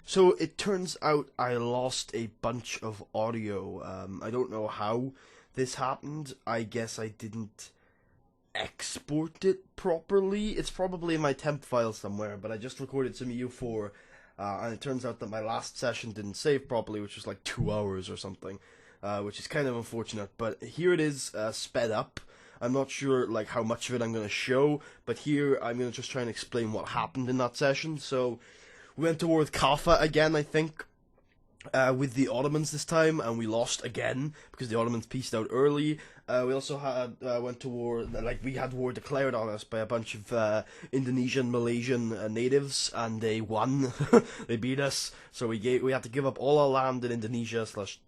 So it turns out I lost a bunch of audio. I don't know how this happened. I guess I didn't export it properly. It's probably in my temp file somewhere, but I just recorded some EU4, and it turns out that my last session didn't save properly, which was like 2 hours or something, which is kind of unfortunate. But here it is, sped up. I'm not sure like how much of it I'm going to show, but here I'm going to just try and explain what happened in that session. So we went to war with Kaffa again, I think, with the Ottomans this time, and we lost again because the Ottomans pieced out early. We also had went to war, like we had war declared on us by a bunch of Indonesian, Malaysian natives, and they won. They beat us, so we had to give up all our land in Indonesia slash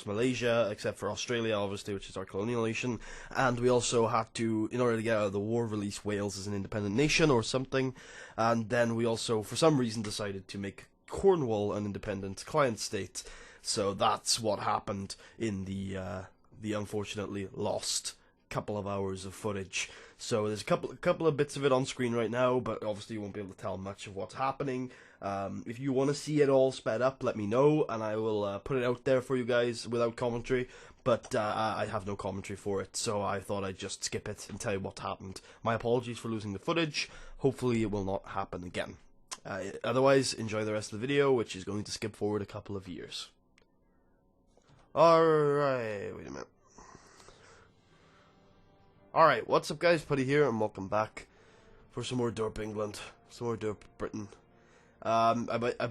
Malaysia, except for Australia, obviously, which is our colonial nation. And we also had to, in order to get out of the war, release Wales as an independent nation or something. And then we also, for some reason, decided to make Cornwall an independent client state. So that's what happened in the unfortunately lost couple of hours of footage. So there's a couple of bits of it on screen right now, but obviously you won't be able to tell much of what's happening. If you want to see it all sped up, let me know, and I will put it out there for you guys without commentary. But I have no commentary for it, so I thought I'd just skip it and tell you what happened. My apologies for losing the footage. Hopefully it will not happen again. Otherwise, enjoy the rest of the video, which is going to skip forward a couple of years. Alright, wait a minute. Alright, what's up guys, Putty here, and welcome back for some more DERP England, some more DERP Britain. I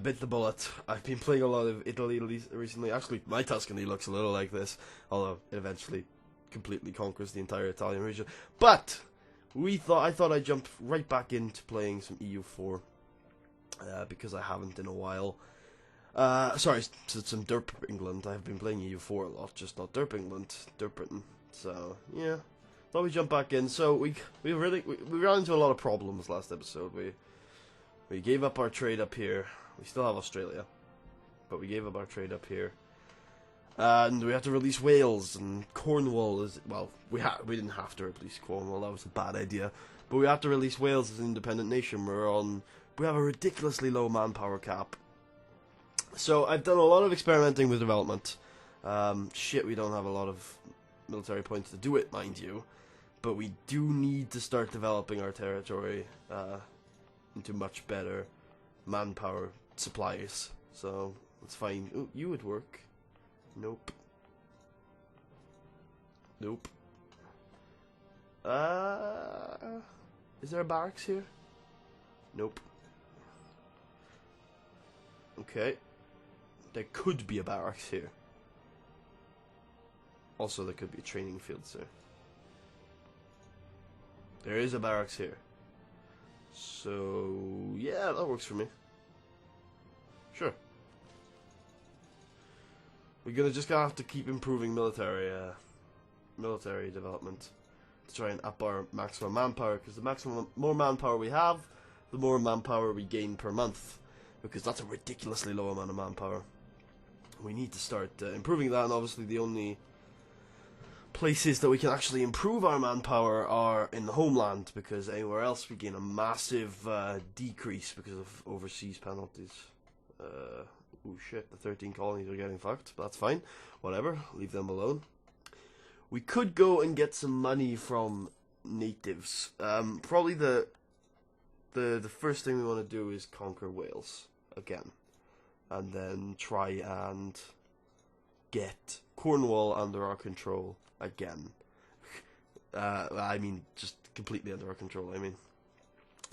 bit the bullet. I've been playing a lot of Italy recently. Actually, my Tuscany looks a little like this, although it eventually completely conquers the entire Italian region. But I thought I'd jump right back into playing some EU4. Because I haven't in a while. Sorry, some DERP England. I've been playing EU4 a lot, just not DERP England, DERP Britain. So yeah, thought we'd jump back in. So we ran into a lot of problems last episode. We gave up our trade up here. We still have Australia, but we gave up our trade up here, and we had to release Wales and Cornwall. We didn't have to release Cornwall. That was a bad idea. But we have to release Wales as an independent nation. We have a ridiculously low manpower cap. So I've done a lot of experimenting with development. We don't have a lot of military points to do it, mind you. But we do need to start developing our territory into much better manpower supplies. So let's find... Ooh, you would work. Nope. Nope. Is there a barracks here? Nope. Okay. There could be a barracks here. Also, there could be a training field, sir. There is a barracks here. So, yeah, that works for me. Sure. We're just gonna have to keep improving military development to try and up our maximum manpower, because the more manpower we have, the more manpower we gain per month. Because that's a ridiculously low amount of manpower. We need to start improving that, and obviously the only places that we can actually improve our manpower are in the homeland, because anywhere else we gain a massive decrease because of overseas penalties. Oh shit, the 13 colonies are getting fucked, but that's fine. Whatever, leave them alone. We could go and get some money from natives. Probably the first thing we want to do is conquer Wales again, and then try and get Cornwall under our control again. I mean, just completely under our control. I mean,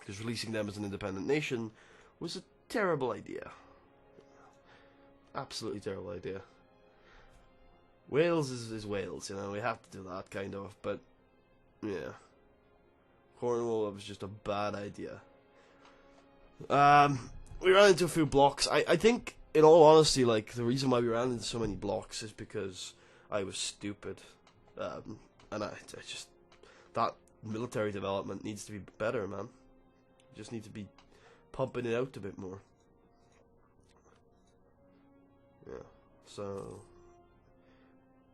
because releasing them as an independent nation was a terrible idea. Absolutely terrible idea. Wales is Wales, you know. We have to do that kind of, but yeah, Cornwall was just a bad idea. We ran into a few blocks. I think, in all honesty, like, the reason why we ran into so many blocks is because I was stupid. And I just... That military development needs to be better, man. You just need to be pumping it out a bit more. Yeah, so...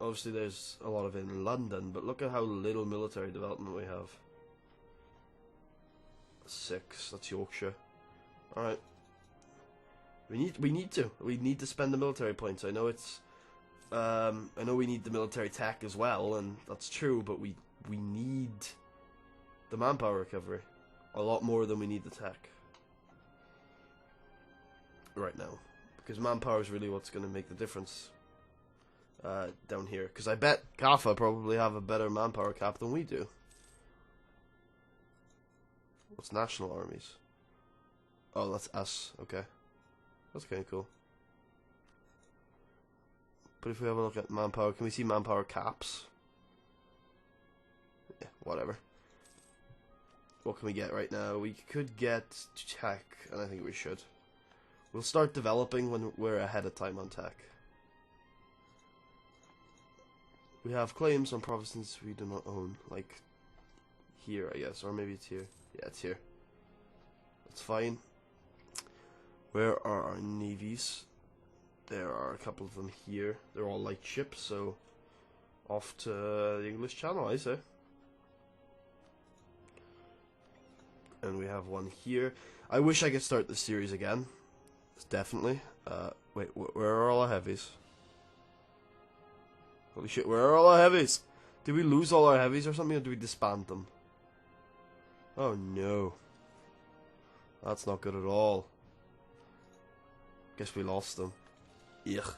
Obviously there's a lot of it in London, but look at how little military development we have. 6, that's Yorkshire. Alright. We need to spend the military points. I know I know we need the military tech as well, and that's true. But we need the manpower recovery a lot more than we need the tech right now, because manpower is really what's going to make the difference down here. Because I bet Kaffa probably have a better manpower cap than we do. What's national armies? Oh, that's us. Okay. That's kind of cool. But if we have a look at manpower, can we see manpower caps? Yeah, whatever. What can we get right now? We could get tech, and I think we should. We'll start developing when we're ahead of time on tech. We have claims on provinces we do not own, like here, I guess, or maybe it's here. Yeah, it's here. That's fine. Where are our navies? There are a couple of them here. They're all light ships, so off to the English Channel, I say. And we have one here. I wish I could start this series again. Definitely. Wait, where are all our heavies? Holy shit, where are all our heavies? Did we lose all our heavies or something, or did we disband them? Oh no. That's not good at all. Guess we lost them. Ugh.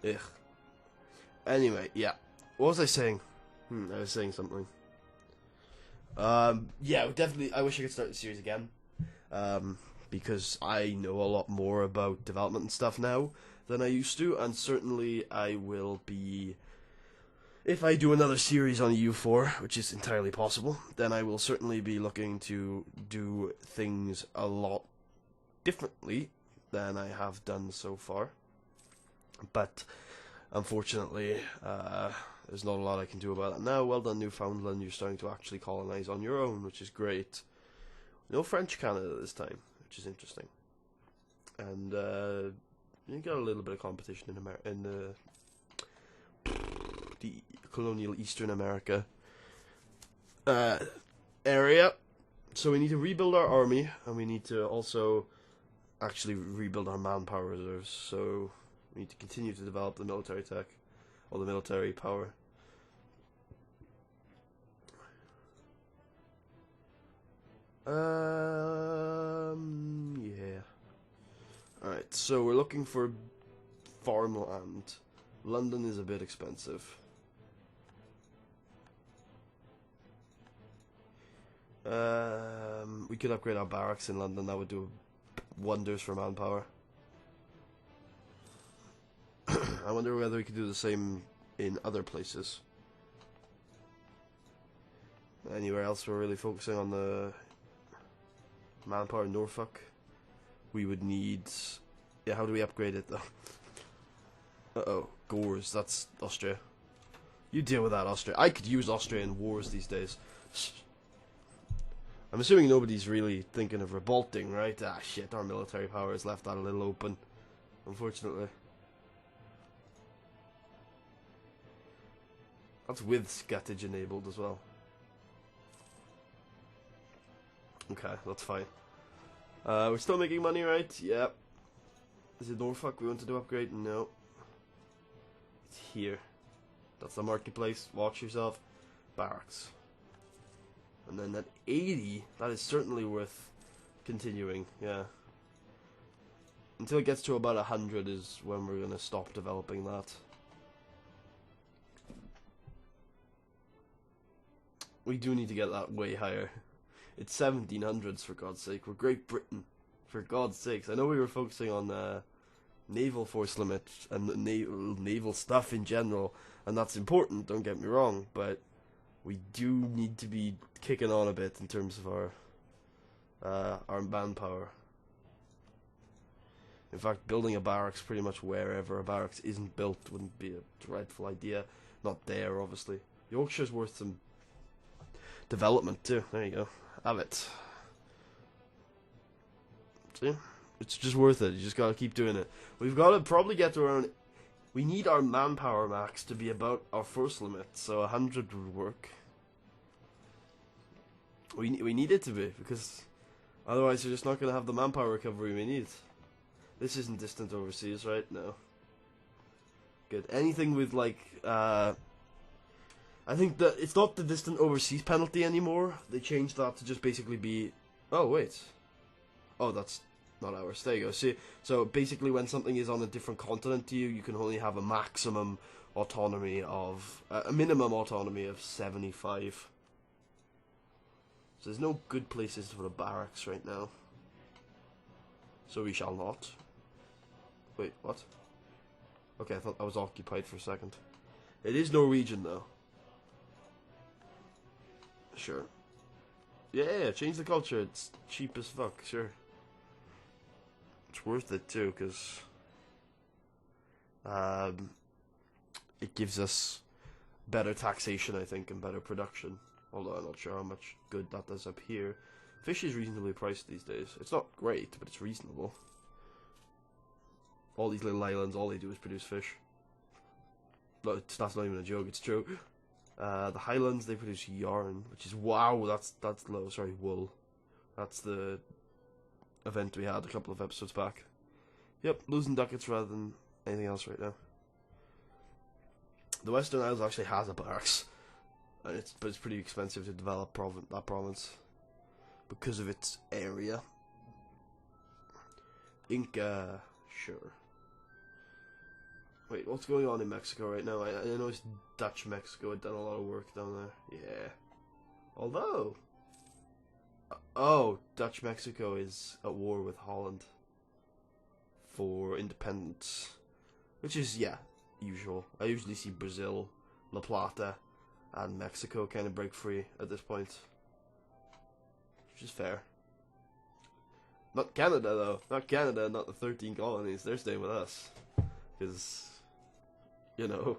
Ugh. Anyway, yeah. What was I saying? I was saying something. Yeah, definitely. I wish I could start the series again. Because I know a lot more about development and stuff now than I used to, and certainly I will be. If I do another series on EU4, which is entirely possible, then I will certainly be looking to do things a lot differently than I have done so far. But unfortunately, there's not a lot I can do about that now. Well done, Newfoundland. You're starting to actually colonize on your own, which is great. No French Canada this time, which is interesting. And you got a little bit of competition in the colonial Eastern America area. So we need to rebuild our army, and we need to also actually rebuild our manpower reserves. So we need to continue to develop the military tech, or the military power. Yeah. Alright, so we're looking for farmland. London is a bit expensive. We could upgrade our barracks in London. That would do wonders for manpower. I wonder whether we could do the same in other places. Anywhere else we're really focusing on the manpower in Norfolk. We would need... Yeah, how do we upgrade it though? Uh-oh, Gores, that's Austria. You deal with that, Austria. I could use Austria in wars these days. I'm assuming nobody's really thinking of revolting, right? Ah, shit, our military power has left that a little open, unfortunately. That's with scuttage enabled as well. Okay, that's fine. We're still making money, right? Yep. Is it Norfolk we want to do upgrade? No. It's here. That's the marketplace. Watch yourself. Barracks. And then that 80, that is certainly worth continuing, yeah. Until it gets to about 100 is when we're going to stop developing that. We do need to get that way higher. It's 1700s, for God's sake. We're Great Britain, for God's sakes. I know we were focusing on naval force limit and naval stuff in general, and that's important, don't get me wrong, but we do need to be kicking on a bit in terms of our manpower. In fact, building a barracks pretty much wherever a barracks isn't built wouldn't be a dreadful idea. Not there, obviously. Yorkshire's worth some development too. There you go. Have it. See? It's just worth it. You just gotta keep doing it. We've gotta probably get to around... We need our manpower max to be about our force limit, so 100 would work. We need it to be, because Otherwise, you're just not going to have the manpower recovery we need. This isn't distant overseas, right? No. Good. Anything with, like, I think that it's not the distant overseas penalty anymore. They changed that to just basically be... Oh, wait. Oh, that's not ours. There you go. See, so basically when something is on a different continent to you, you can only have a maximum autonomy of... a minimum autonomy of 75. So there's no good places for the barracks right now. So we shall not. Wait, what? Okay, I thought I was occupied for a second. It is Norwegian, though. Sure. Yeah, change the culture. It's cheap as fuck, sure. It's worth it, too, because... it gives us better taxation, I think, and better production. Although I'm not sure how much good that does up here. Fish is reasonably priced these days. It's not great, but it's reasonable. All these little islands, all they do is produce fish. No, that's not even a joke, it's true. The Highlands, they produce yarn, which is, wow, that's low, sorry, wool. That's the event we had a couple of episodes back. Yep, losing ducats rather than anything else right now. The Western Isles actually has a barracks. But it's pretty expensive to develop that province because of its area. Inca, sure. Wait, what's going on in Mexico right now? I know it's Dutch Mexico had done a lot of work down there. Yeah. Although... oh, Dutch Mexico is at war with Holland for independence. Which is, yeah, usual. I usually see Brazil, La Plata, and Mexico kind of break free at this point. Which is fair. Not Canada, though. Not Canada, not the 13 colonies. They're staying with us. Because, you know,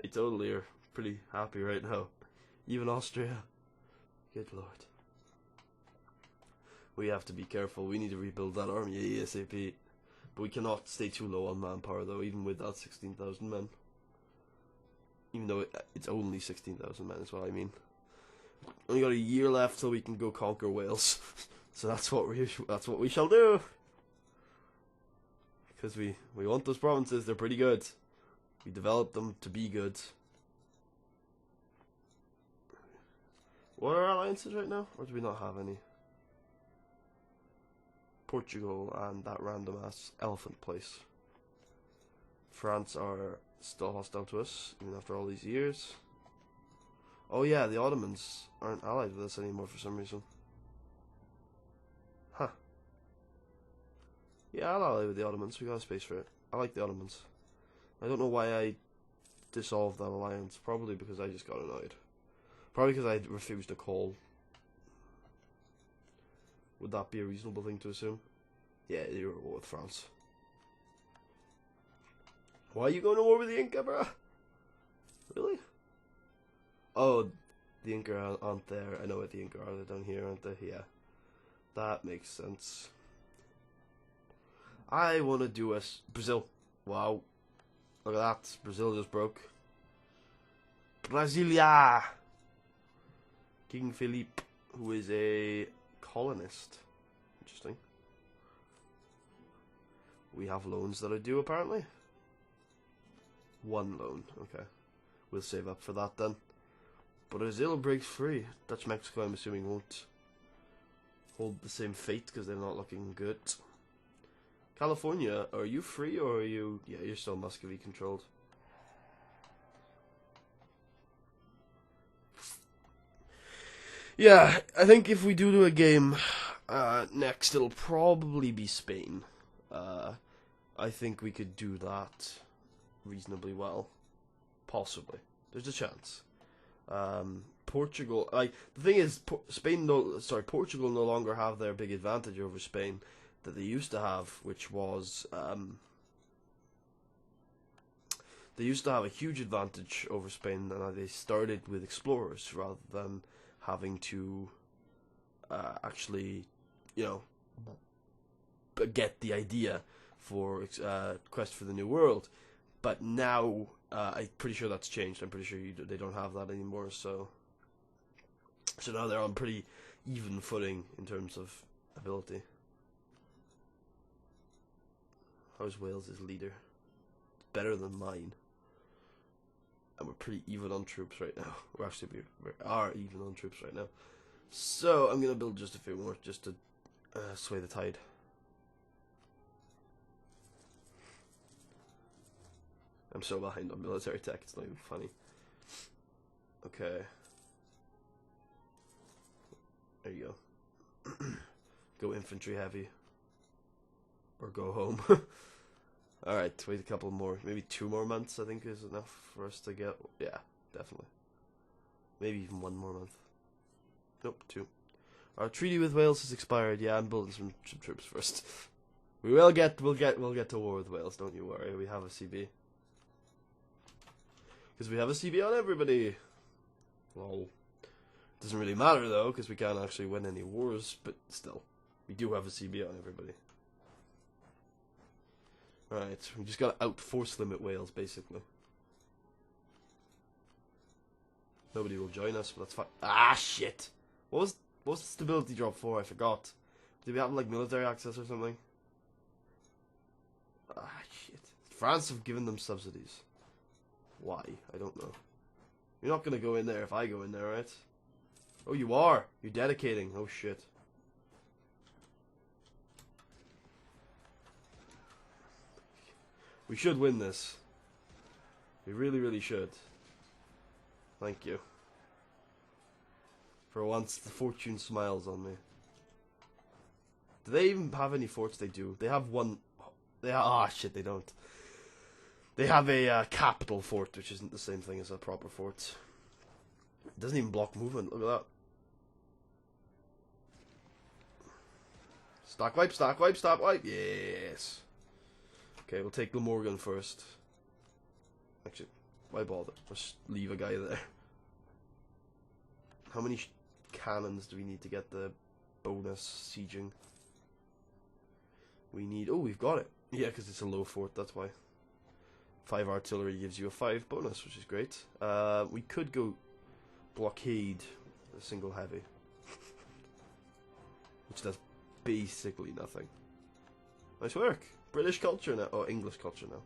they totally are pretty happy right now. Even Austria. Good lord. We have to be careful. We need to rebuild that army ASAP. But we cannot stay too low on manpower, though, even with that 16,000 men. Even though it's only 16,000 men is what I mean. Only got a year left till we can go conquer Wales. So that's what we shall do. Because we want those provinces, they're pretty good. We developed them to be good. What are our alliances right now? Or do we not have any? Portugal and that random ass elephant place. France are still hostile to us, even after all these years. Oh yeah, the Ottomans aren't allied with us anymore for some reason. Huh. Yeah, I'll ally with the Ottomans, we got a space for it. I like the Ottomans. I don't know why I dissolved that alliance, probably because I just got annoyed. Probably because I refused to call. Would that be a reasonable thing to assume? Yeah, you're at war with France. Why are you going to war with the Inca, bruh? Really? Oh, the Inca aren't there. I know what the Inca are. They're down here, aren't they? Yeah. That makes sense. I want to do Brazil. Wow. Look at that. Brazil just broke. Brasilia! King Felipe, who is a colonist. Interesting. We have loans that are due, apparently. One loan, okay. We'll save up for that then. But Brazil breaks free. Dutch Mexico, I'm assuming, won't hold the same fate because they're not looking good. California, are you free or are you... yeah, you're still Muscovy controlled. Yeah, I think if we do a game next, it'll probably be Spain. I think we could do that reasonably well. Possibly. There's a chance. Portugal, like, the thing is, Portugal no longer have their big advantage over Spain that they used to have, which was, they used to have a huge advantage over Spain, and they started with explorers rather than having to actually, you know, get the idea for Quest for the New World. But now, I'm pretty sure that's changed. I'm pretty sure they don't have that anymore. So now they're on pretty even footing in terms of ability. How's Wales' leader? It's better than mine. And we're pretty even on troops right now. We are even on troops right now. So I'm gonna build just a few more, just to sway the tide. I'm so behind on military tech, it's not even funny. Okay. There you go. Go infantry heavy. Or go home. Alright, wait a couple more, maybe 2 more months I think is enough for us to get, yeah, definitely. Maybe even 1 more month. Nope, 2. Our treaty with Wales has expired. Yeah, I'm building some troops first. We'll get to war with Wales, don't you worry, we have a CB. Because we have a CB on everybody. Lol. Doesn't really matter though, because we can't actually win any wars, but still. We do have a CB on everybody. Right, we just gotta outforce limit Wales, basically. Nobody will join us, but that's fine. Ah, shit! What was the stability drop for? I forgot. Did we have, like, military access or something? Ah, shit. France have given them subsidies. Why? I don't know. You're not gonna go in there if I go in there, right? Oh, you are! You're dedicating. Oh, shit. We should win this. We really, really should. Thank you. For once, the fortune smiles on me. Do they even have any forts? They do. They have one... Ah, shit, they don't. They have a capital fort, which isn't the same thing as a proper fort. It doesn't even block movement. Look at that. Stack wipe, stack wipe, stack wipe. Yes. Okay, we'll take Glamorgan first. Actually, why bother? Just leave a guy there. How many cannons do we need to get the bonus sieging? We need... Oh, we've got it. Yeah, because it's a low fort, that's why. 5 artillery gives you a 5 bonus, which is great. We could go blockade a single heavy. Which does basically nothing. Nice work. British culture now. Oh, English culture now.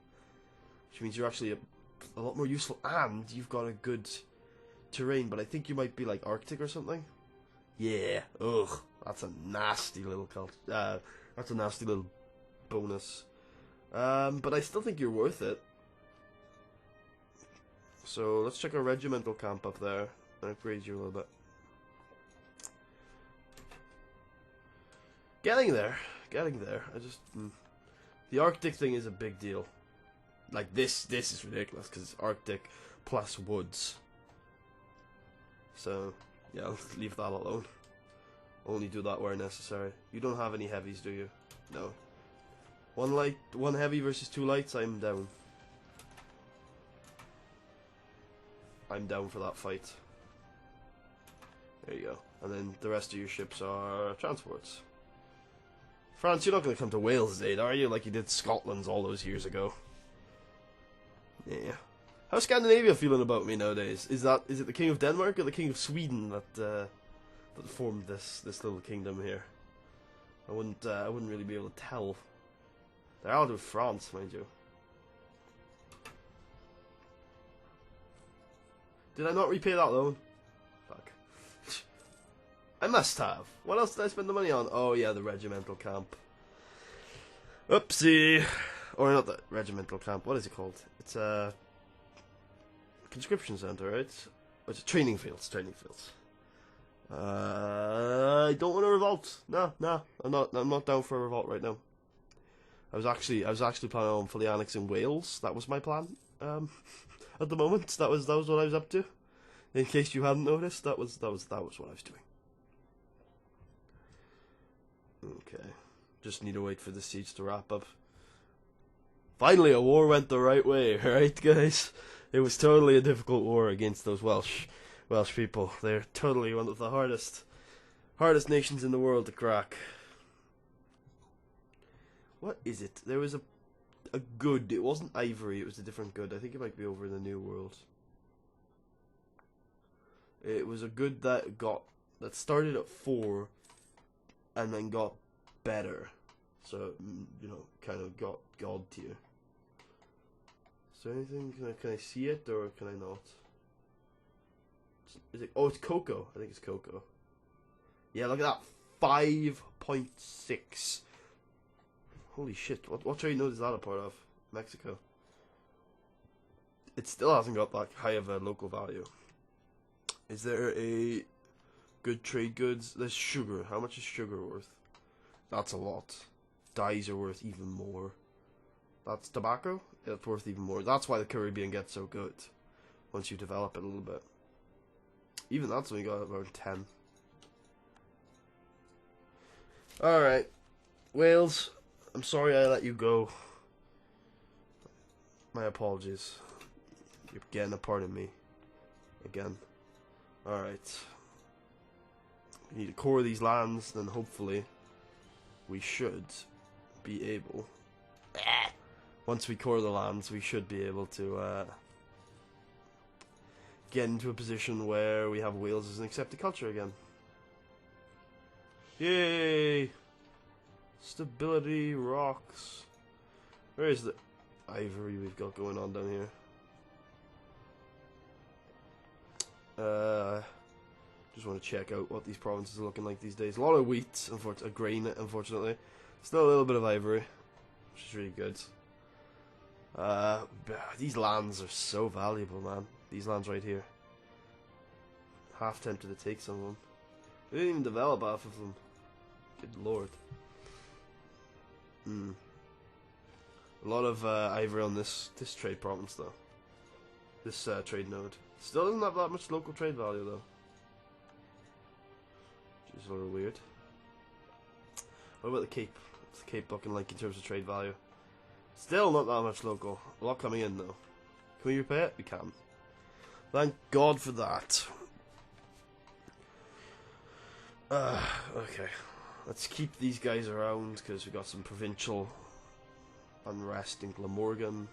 Which means you're actually a lot more useful, and you've got a good terrain, but I think you might be like Arctic or something. Yeah. Ugh. That's a nasty little culture. That's a nasty little bonus. But I still think you're worth it. So let's check our regimental camp up there and upgrade you a little bit. Getting there. I just... The Arctic thing is a big deal. Like, this is ridiculous, because it's Arctic plus woods. So, yeah, I'll leave that alone. Only do that where necessary. You don't have any heavies, do you? No. 1 heavy versus 2 lights, I'm down. I'm down for that fight. There you go. And then the rest of your ships are transports. France, you're not going to come to Wales' aid, are you? Like you did Scotland's all those years ago. Yeah. How's Scandinavia feeling about me nowadays? Is it the King of Denmark or the King of Sweden that formed this little kingdom here? I wouldn't really be able to tell. They're out of France, mind you. Did I not repay that loan? Fuck. I must have. What else did I spend the money on? Oh yeah, the regimental camp. Oopsie. Or not the regimental camp. What is it called? It's a conscription center, right? Oh, it's a training fields. Training fields. I don't want to revolt. No, I'm not down for a revolt right now. I was actually planning on fully annexing Wales. That was my plan. At the moment, that was what I was up to. In case you hadn't noticed, that was what I was doing. Okay, just need to wait for the siege to wrap up. Finally, a war went the right way, right, guys? It was totally a difficult war against those Welsh people. They're totally one of the hardest nations in the world to crack. What is it? There was a good. It wasn't ivory. It was a different good. I think it might be over in the New World. It was a good that started at 4, and then got better. So, you know, kind of got God tier. Is there anything, can I see it, or can I not? Is it, oh, it's cocoa. I think it's cocoa. Yeah, look at that. 5.6. Holy shit. What trade node is that a part of? Mexico. It still hasn't got that high of a local value. Is there a good trade goods? There's sugar. How much is sugar worth? That's a lot. Dyes are worth even more. That's tobacco? Yeah, it's worth even more. That's why the Caribbean gets so good. Once you develop it a little bit. Even that's only got around 10. Alright. Wales, I'm sorry I let you go. My apologies. You're getting a part of me. Again. Alright. We need to core these lands, then hopefully we should be able... Once we core the lands, we should be able to get into a position where we have Wales as an accepted culture again. Yay! Stability, rocks. Where is the ivory we've got going on down here? Just want to check out what these provinces are looking like these days. A lot of wheat, grain, unfortunately. Still a little bit of ivory, which is really good. These lands are so valuable, man. These lands right here. Half tempted to take some of them. We didn't even develop half of them. Good lord. A lot of ivory on this trade province, though. This trade node. Still doesn't have that much local trade value, though. Which is a little weird. What about the Cape? What's the Cape looking like in terms of trade value? Still not that much local. A lot coming in, though. Can we repay it? We can. Thank God for that. Okay. Let's keep these guys around, because we got some provincial unrest in Glamorgan.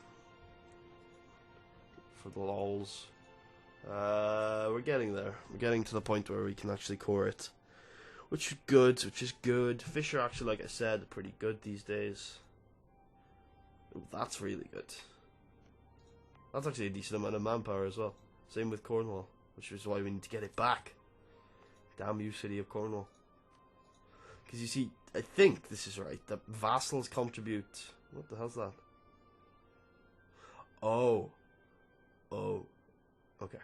For the lols. We're getting there. We're getting to the point where we can actually core it. Which is good. Fish are actually, like I said, pretty good these days. Ooh, that's really good. That's actually a decent amount of manpower as well. Same with Cornwall, which is why we need to get it back. Damn you, city of Cornwall. Because you see, I think this is right, that vassals contribute... What the hell's that? Oh. Oh. Okay.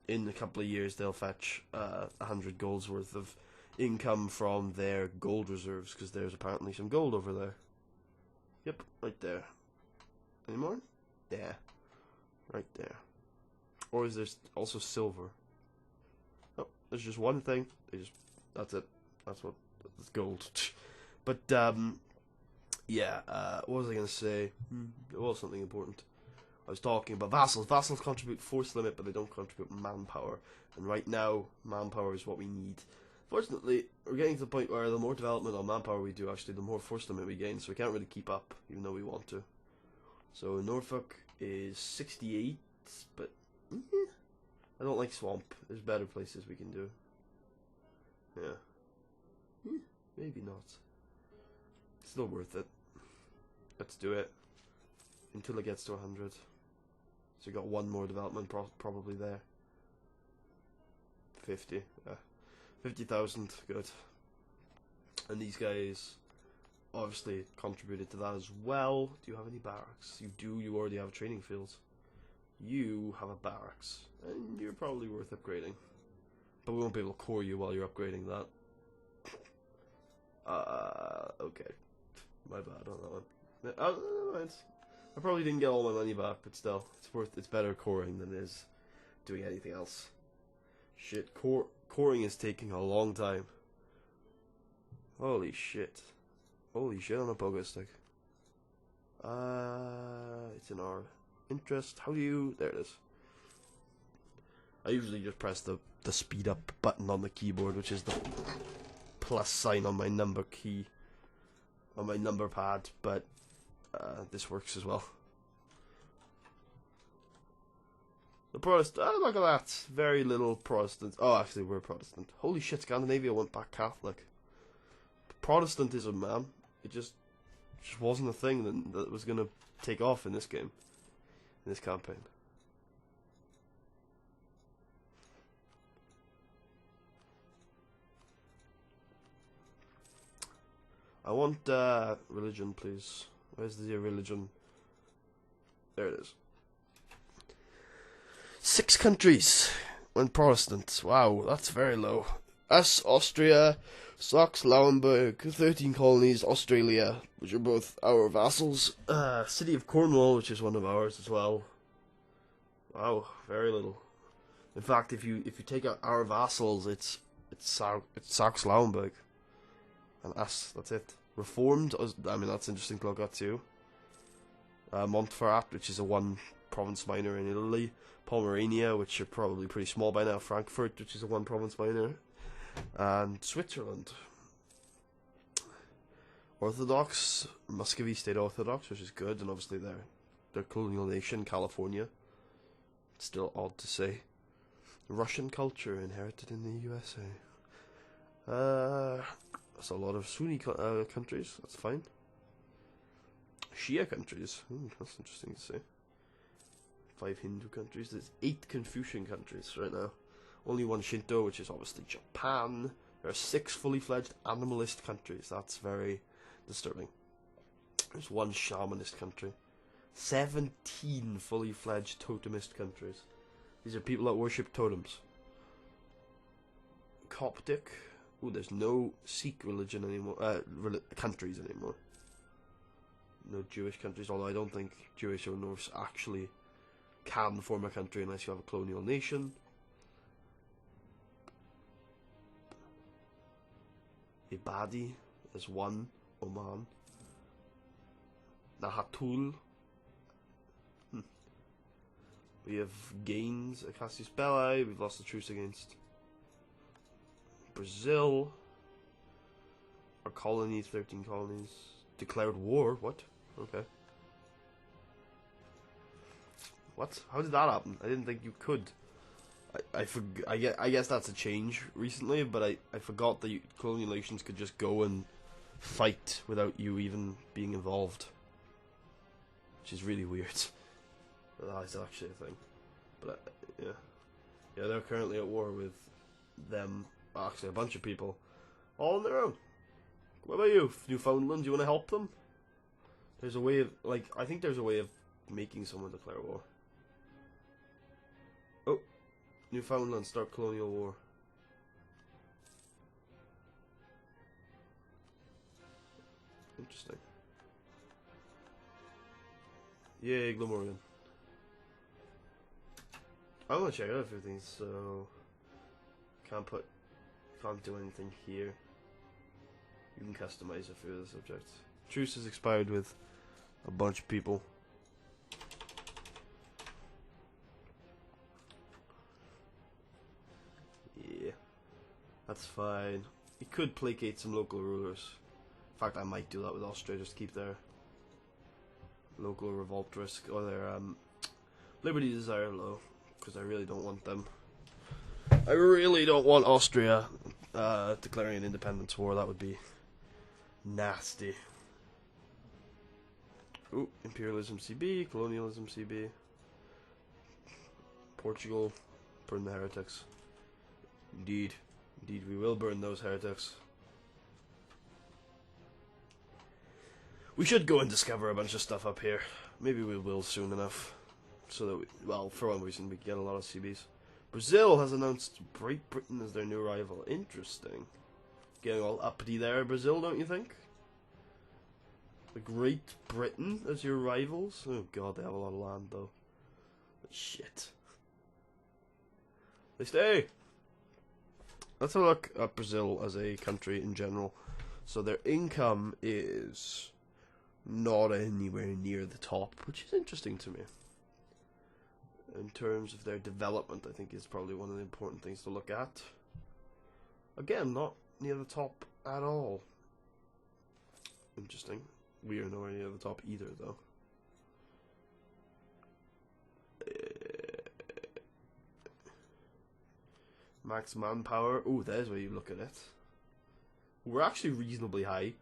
In a couple of years, they'll fetch 100 gold's worth of income from their gold reserves, because there's apparently some gold over there. Yep, right there. Any more? Yeah. Right there. Or is there also silver? Oh, there's just one thing. That's it. That's gold. But, yeah, what was I going to say? It was something important. I was talking about vassals. Vassals contribute force limit, but they don't contribute manpower. And right now, manpower is what we need. Fortunately, we're getting to the point where the more development on manpower we do, actually, the more force limit we gain. So we can't really keep up, even though we want to. So Norfolk is 68, but I don't like swamp. There's better places we can do. Yeah. Maybe not. Still worth it. Let's do it. Until it gets to 100. So we got one more development probably there. 50. Yeah. 50,000. Good. And these guys obviously contributed to that as well. Do you have any barracks? You do. You already have training fields. You have a barracks. And you're probably worth upgrading. But we won't be able to core you while you're upgrading that. Okay. My bad on that one. Oh, no, I probably didn't get all my money back, but still, it's better coring than it is doing anything else. Shit, coring is taking a long time. Holy shit. Holy shit on a pogo stick. It's in our interest. How do you... There it is. I usually just press the speed up button on the keyboard, which is the plus sign on my number key. On my number pad, but this works as well. The Protestant... Oh, look at that. Very little Protestant. Oh, actually, we're Protestant. Holy shit, Scandinavia went back Catholic. Protestantism, man. It just wasn't a thing that was gonna take off in this game, in this campaign. I want religion, please. Where's the religion? There it is. 6 countries went Protestant. Wow, that's very low. Us, Austria, Saxe-Lauenburg, 13 colonies, Australia, which are both our vassals. City of Cornwall, which is one of ours as well. Wow, very little. In fact, if you take out our vassals, it's Saxe-Lauenburg. And us, that's it. Reformed, I mean, that's interesting to look at too. Montferrat, which is a 1 province minor in Italy. Pomerania, which are probably pretty small by now. Frankfurt, which is a 1 province minor. And Switzerland. Orthodox, Muscovy stayed Orthodox, which is good, and obviously their colonial nation, California. Still odd to say. Russian culture inherited in the USA. That's a lot of Sunni countries. That's fine. Shia countries. That's interesting to say. 5 Hindu countries. There's 8 Confucian countries right now. Only 1 Shinto, which is obviously Japan. There are 6 fully fledged animalist countries. That's very disturbing. There's 1 shamanist country. 17 fully fledged totemist countries. These are people that worship totems. Coptic. Ooh, there's no Sikh religion anymore. Countries anymore. No Jewish countries, although I don't think Jewish or Norse actually can form a country unless you have a colonial nation. Ibadi is 1, Oman. Nahatul. We have Gaines, Cassius Belli. We've lost the truce against Brazil. Our colony, 13 colonies. Declared war? What? Okay. What? How did that happen? I didn't think you could. I guess that's a change recently, but I forgot that colonial nations could just go and fight without you even being involved. Which is really weird. That is actually a thing. But, yeah. Yeah, they're currently at war with them. Actually, a bunch of people. All on their own. What about you, Newfoundland? Do you want to help them? There's a way of, like, I think there's a way of making someone declare war. Oh. Newfoundland, start colonial war. Interesting. Yay, Glamorian. I want to check out a few things, so can't do anything here. You can customize a few of the subjects. Truce has expired with a bunch of people. Yeah, that's fine. You could placate some local rulers. In fact, I might do that with Austria, just to keep their local revolt risk or their liberty desire low, because I really don't want them. I really don't want Austria declaring an independence war. That would be nasty. Ooh, imperialism CB, colonialism CB. Portugal, burn the heretics. Indeed. Indeed, we will burn those heretics. We should go and discover a bunch of stuff up here. Maybe we will soon enough. So that we, well, for one reason, we can get a lot of CBs. Brazil has announced Great Britain as their new rival. Interesting. Getting all uppity there, Brazil, don't you think? The Great Britain as your rivals? Oh god, they have a lot of land though. Shit. They stay! Let's have a look at Brazil as a country in general. So their income is not anywhere near the top, which is interesting to me. In terms of their development, I think is probably one of the important things to look at. Again, not near the top at all. Interesting. We are nowhere near the top either, though. Max manpower. Ooh, there's where you look at it. were actually reasonably high.